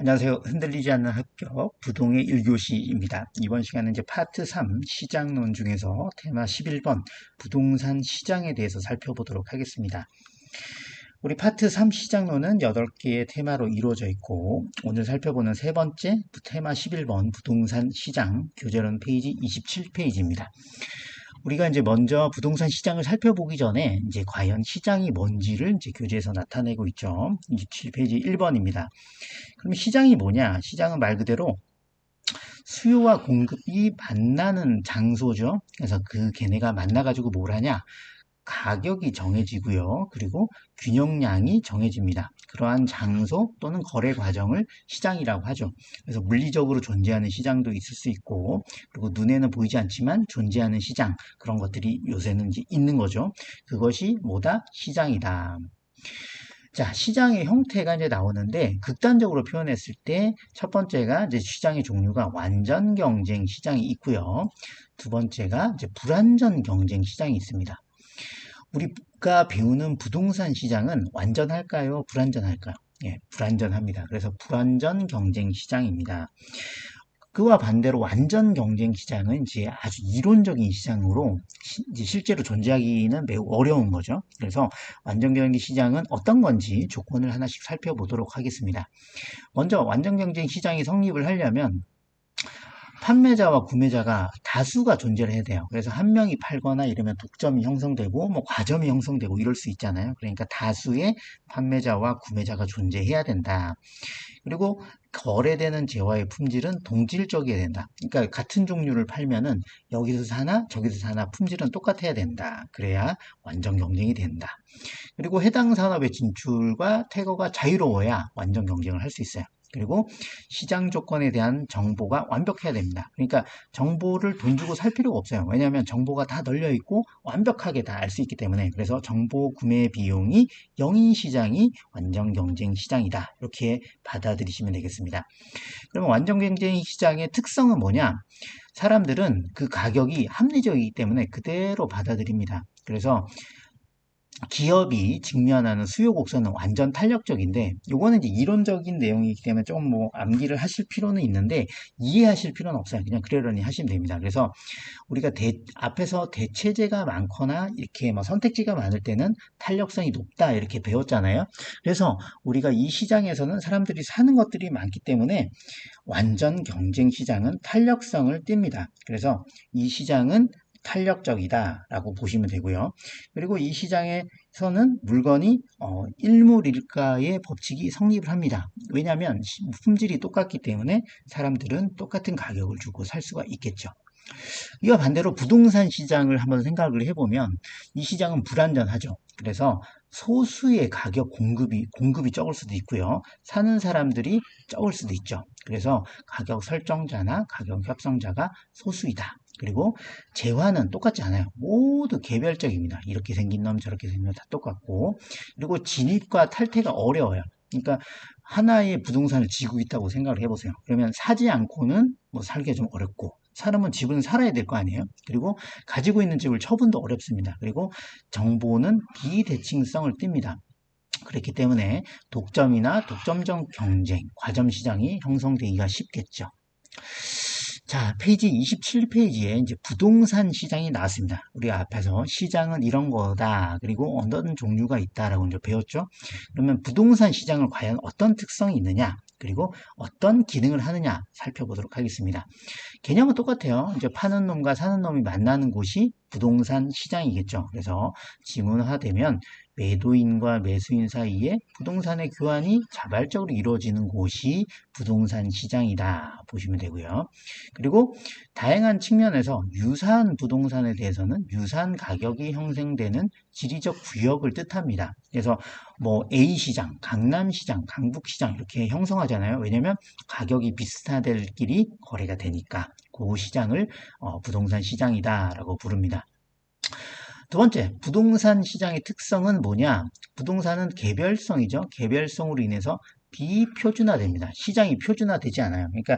안녕하세요. 흔들리지 않는 합격 부동의 1교시입니다. 이번 시간은 이제 파트 3 시장론 중에서 테마 11번 부동산 시장에 대해서 살펴보도록 하겠습니다. 우리 파트 3 시장론은 8개의 테마로 이루어져 있고 오늘 살펴보는 세 번째 테마 11번 부동산 시장 교재론 페이지 27페이지입니다. 우리가 이제 먼저 부동산 시장을 살펴보기 전에 이제 과연 시장이 뭔지를 이제 교재에서 나타내고 있죠. 27페이지 1번입니다. 그럼 시장이 뭐냐? 시장은 말 그대로 수요와 공급이 만나는 장소죠. 그래서 걔네가 만나가지고 뭘 하냐? 가격이 정해지고요. 그리고 균형량이 정해집니다. 그러한 장소 또는 거래 과정을 시장이라고 하죠. 그래서 물리적으로 존재하는 시장도 있을 수 있고, 그리고 눈에는 보이지 않지만 존재하는 시장, 그런 것들이 요새는 이제 있는 거죠. 그것이 뭐다? 시장이다. 자, 시장의 형태가 이제 나오는데, 극단적으로 표현했을 때, 첫 번째가 이제 시장의 종류가 완전 경쟁 시장이 있고요. 두 번째가 이제 불완전 경쟁 시장이 있습니다. 우리가 배우는 부동산 시장은 완전할까요? 불완전할까요? 예, 불완전합니다. 그래서 불완전 경쟁 시장입니다. 그와 반대로 완전 경쟁 시장은 이제 아주 이론적인 시장으로 이제 실제로 존재하기는 매우 어려운 거죠. 그래서 완전 경쟁 시장은 어떤 건지 조건을 하나씩 살펴보도록 하겠습니다. 먼저 완전 경쟁 시장이 성립을 하려면 판매자와 구매자가 다수가 존재를 해야 돼요. 그래서 한 명이 팔거나 이러면 독점이 형성되고 뭐 과점이 형성되고 이럴 수 있잖아요. 그러니까 다수의 판매자와 구매자가 존재해야 된다. 그리고 거래되는 재화의 품질은 동질적이어야 된다. 그러니까 같은 종류를 팔면은 여기서 사나 저기서 사나 품질은 똑같아야 된다. 그래야 완전 경쟁이 된다. 그리고 해당 산업의 진출과 퇴거가 자유로워야 완전 경쟁을 할 수 있어요. 그리고 시장 조건에 대한 정보가 완벽해야 됩니다. 그러니까 정보를 돈 주고 살 필요가 없어요. 왜냐하면 정보가 다 널려 있고 완벽하게 다 알 수 있기 때문에. 그래서 정보 구매 비용이 0인 시장이 완전 경쟁 시장이다. 이렇게 받아들이시면 되겠습니다. 그러면 완전 경쟁 시장의 특성은 뭐냐? 사람들은 그 가격이 합리적이기 때문에 그대로 받아들입니다. 그래서 기업이 직면하는 수요 곡선은 완전 탄력적인데 요거는 이제 이론적인 내용이기 때문에 좀 뭐 암기를 하실 필요는 있는데 이해하실 필요는 없어요. 그냥 그러려니 하시면 됩니다. 그래서 우리가 앞에서 대체재가 많거나 이렇게 뭐 선택지가 많을 때는 탄력성이 높다 이렇게 배웠잖아요. 그래서 우리가 이 시장에서는 사람들이 사는 것들이 많기 때문에 완전 경쟁 시장은 탄력성을 띱니다. 그래서 이 시장은 탄력적이다라고 보시면 되고요. 그리고 이 시장에서는 물건이 일물일가의 법칙이 성립을 합니다. 왜냐하면 품질이 똑같기 때문에 사람들은 똑같은 가격을 주고 살 수가 있겠죠. 이와 반대로 부동산 시장을 한번 생각을 해보면 이 시장은 불안전하죠. 그래서 소수의 가격 공급이 적을 수도 있고요. 사는 사람들이 적을 수도 있죠. 그래서 가격 설정자나 가격 협상자가 소수이다. 그리고 재화는 똑같지 않아요. 모두 개별적입니다. 이렇게 생긴 놈 저렇게 생긴 놈 다 똑같고, 그리고 진입과 탈퇴가 어려워요. 그러니까 하나의 부동산을 지고 있다고 생각을 해보세요. 그러면 사지 않고는 뭐 살기가 좀 어렵고, 사람은 집은 살아야 될 거 아니에요. 그리고 가지고 있는 집을 처분도 어렵습니다. 그리고 정보는 비대칭성을 띱니다. 그렇기 때문에 독점이나 독점적 경쟁, 과점 시장이 형성되기가 쉽겠죠. 자, 페이지 27페이지에 이제 부동산 시장이 나왔습니다. 우리가 앞에서 시장은 이런 거다. 그리고 어떤 종류가 있다라고 이제 배웠죠. 그러면 부동산 시장은 과연 어떤 특성이 있느냐? 그리고 어떤 기능을 하느냐 살펴보도록 하겠습니다. 개념은 똑같아요. 이제 파는 놈과 사는 놈이 만나는 곳이 부동산 시장이겠죠. 그래서 지문화되면 매도인과 매수인 사이에 부동산의 교환이 자발적으로 이루어지는 곳이 부동산 시장이다 보시면 되고요. 그리고 다양한 측면에서 유사한 부동산에 대해서는 유사한 가격이 형성되는 지리적 구역을 뜻합니다. 그래서 뭐 A시장, 강남시장, 강북시장 이렇게 형성하잖아요. 왜냐면 가격이 비슷하들끼리 거래가 되니까 그 시장을 부동산 시장이다라고 부릅니다. 두 번째, 부동산 시장의 특성은 뭐냐? 부동산은 개별성이죠. 개별성으로 인해서 비표준화됩니다. 시장이 표준화되지 않아요. 그러니까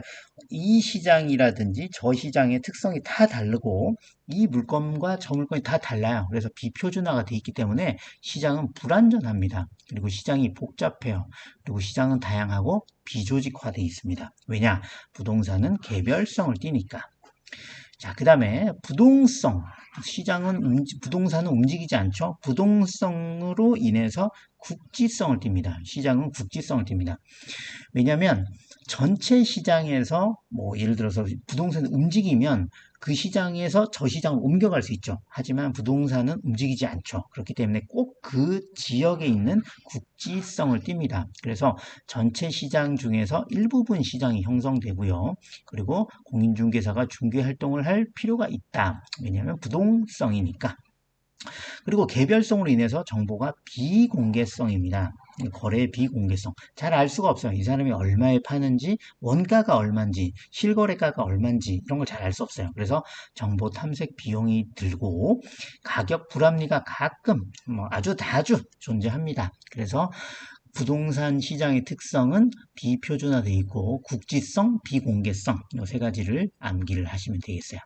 이 시장이라든지 저 시장의 특성이 다 다르고 이 물건과 저 물건이 다 달라요. 그래서 비표준화가 돼 있기 때문에 시장은 불안전합니다. 그리고 시장이 복잡해요. 그리고 시장은 다양하고 비조직화되어 있습니다. 왜냐? 부동산은 개별성을 띠니까. 자, 그 다음에 부동성. 부동산은 움직이지 않죠. 부동성으로 인해서 국지성을 띱니다. 시장은 국지성을 띱니다. 왜냐하면 전체 시장에서 뭐 예를 들어서 부동산이 움직이면 그 시장에서 저 시장을 옮겨갈 수 있죠. 하지만 부동산은 움직이지 않죠. 그렇기 때문에 꼭 그 지역에 있는 국지성을 띱니다. 그래서 전체 시장 중에서 일부분 시장이 형성되고요. 그리고 공인중개사가 중개 활동을 할 필요가 있다. 왜냐하면 부동성이니까. 그리고 개별성으로 인해서 정보가 비공개성입니다. 거래의 비공개성. 잘 알 수가 없어요. 이 사람이 얼마에 파는지, 원가가 얼마인지, 실거래가가 얼마인지 이런 걸 잘 알 수 없어요. 그래서 정보 탐색 비용이 들고 가격 불합리가 가끔 아주 자주 존재합니다. 그래서 부동산 시장의 특성은 비표준화되어 있고 국지성, 비공개성 이 세 가지를 암기를 하시면 되겠어요.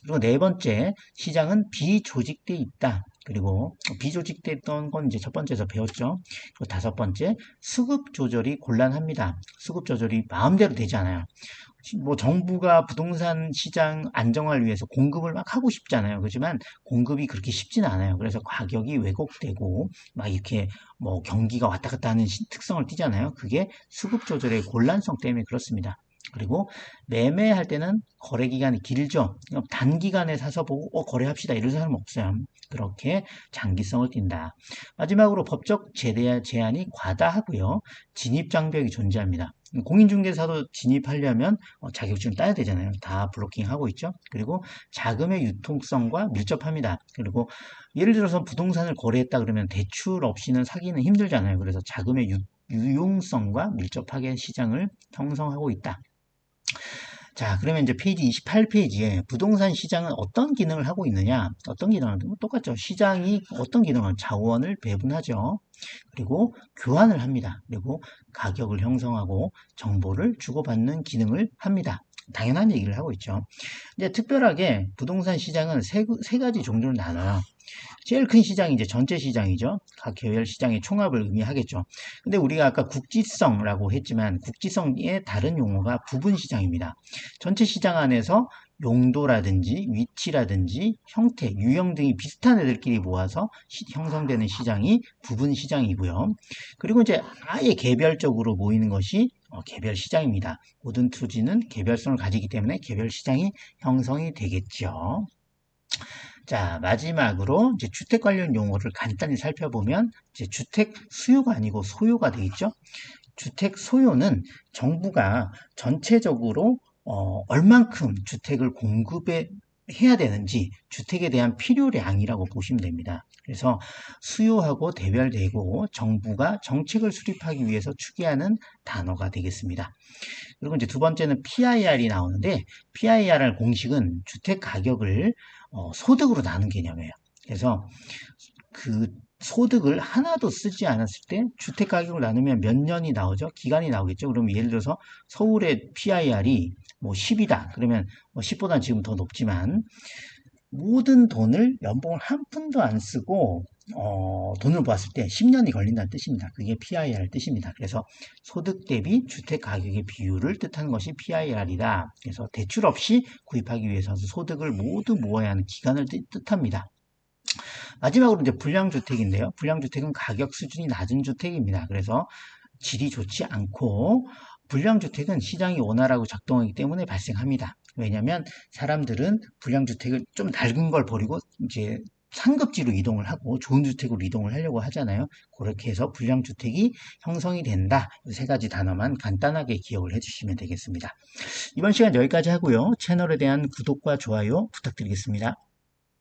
그리고 네 번째, 시장은 비조직돼 있다. 그리고 비조직됐던 건 이제 첫 번째에서 배웠죠. 그리고 다섯 번째, 수급 조절이 곤란합니다. 수급 조절이 마음대로 되지 않아요. 뭐 정부가 부동산 시장 안정화를 위해서 공급을 막 하고 싶잖아요. 그렇지만 공급이 그렇게 쉽지는 않아요. 그래서 가격이 왜곡되고 막 이렇게 뭐 경기가 왔다 갔다 하는 특성을 띠잖아요. 그게 수급 조절의 곤란성 때문에 그렇습니다. 그리고 매매할 때는 거래 기간이 길죠. 단기간에 사서 보고 거래합시다 이럴 사람은 없어요. 그렇게 장기성을 띈다. 마지막으로 법적 제한이 과다하고요. 진입 장벽이 존재합니다. 공인중개사도 진입하려면 자격증 따야 되잖아요. 다 블로킹하고 있죠. 그리고 자금의 유통성과 밀접합니다. 그리고 예를 들어서 부동산을 거래했다 그러면 대출 없이는 사기는 힘들잖아요. 그래서 자금의 유용성과 밀접하게 시장을 형성하고 있다. 자, 그러면 이제 페이지 28페이지에 부동산 시장은 어떤 기능을 하고 있느냐? 어떤 기능을 똑같죠. 시장이 어떤 기능을 자원을 배분하죠. 그리고 교환을 합니다. 그리고 가격을 형성하고 정보를 주고받는 기능을 합니다. 당연한 얘기를 하고 있죠. 이제 특별하게 부동산 시장은 세 가지 종류로 나눠요. 제일 큰 시장이 이제 전체 시장이죠. 각 계열 시장의 총합을 의미하겠죠. 근데 우리가 아까 국지성이라고 했지만 국지성의 다른 용어가 부분 시장입니다. 전체 시장 안에서 용도라든지 위치라든지 형태, 유형 등이 비슷한 애들끼리 모아서 형성되는 시장이 부분 시장이고요. 그리고 이제 아예 개별적으로 모이는 것이 개별 시장입니다. 모든 투지는 개별성을 가지기 때문에 개별 시장이 형성이 되겠죠. 자, 마지막으로 이제 주택 관련 용어를 간단히 살펴보면 이제 주택 수요가 아니고 소요가 되겠죠. 주택 소요는 정부가 전체적으로 얼만큼 주택을 공급해야 되는지 주택에 대한 필요량이라고 보시면 됩니다. 그래서 수요하고 대별되고 정부가 정책을 수립하기 위해서 추계하는 단어가 되겠습니다. 그리고 이제 두 번째는 PIR이 나오는데 PIR 공식은 주택 가격을 소득으로 나눈 개념이에요. 그래서 그 소득을 하나도 쓰지 않았을 때 주택 가격을 나누면 몇 년이 나오죠? 기간이 나오겠죠? 그러면 예를 들어서 서울의 PIR이 뭐 10이다. 그러면 10보다는 지금 더 높지만 모든 돈을 연봉을 한 푼도 안 쓰고 돈을 모았을 때 10년이 걸린다는 뜻입니다. 그게 PIR 뜻입니다. 그래서 소득 대비 주택 가격의 비율을 뜻하는 것이 PIR이다. 그래서 대출 없이 구입하기 위해서 소득을 모두 모아야 하는 기간을 뜻합니다. 마지막으로 이제 불량주택인데요. 불량주택은 가격 수준이 낮은 주택입니다. 그래서 질이 좋지 않고 불량주택은 시장이 원활하고 작동하기 때문에 발생합니다. 왜냐하면 사람들은 불량주택을 좀 낡은 걸 버리고 이제 상급지로 이동을 하고 좋은 주택으로 이동을 하려고 하잖아요. 그렇게 해서 불량주택이 형성이 된다. 이 세 가지 단어만 간단하게 기억을 해주시면 되겠습니다. 이번 시간 여기까지 하고요. 채널에 대한 구독과 좋아요 부탁드리겠습니다.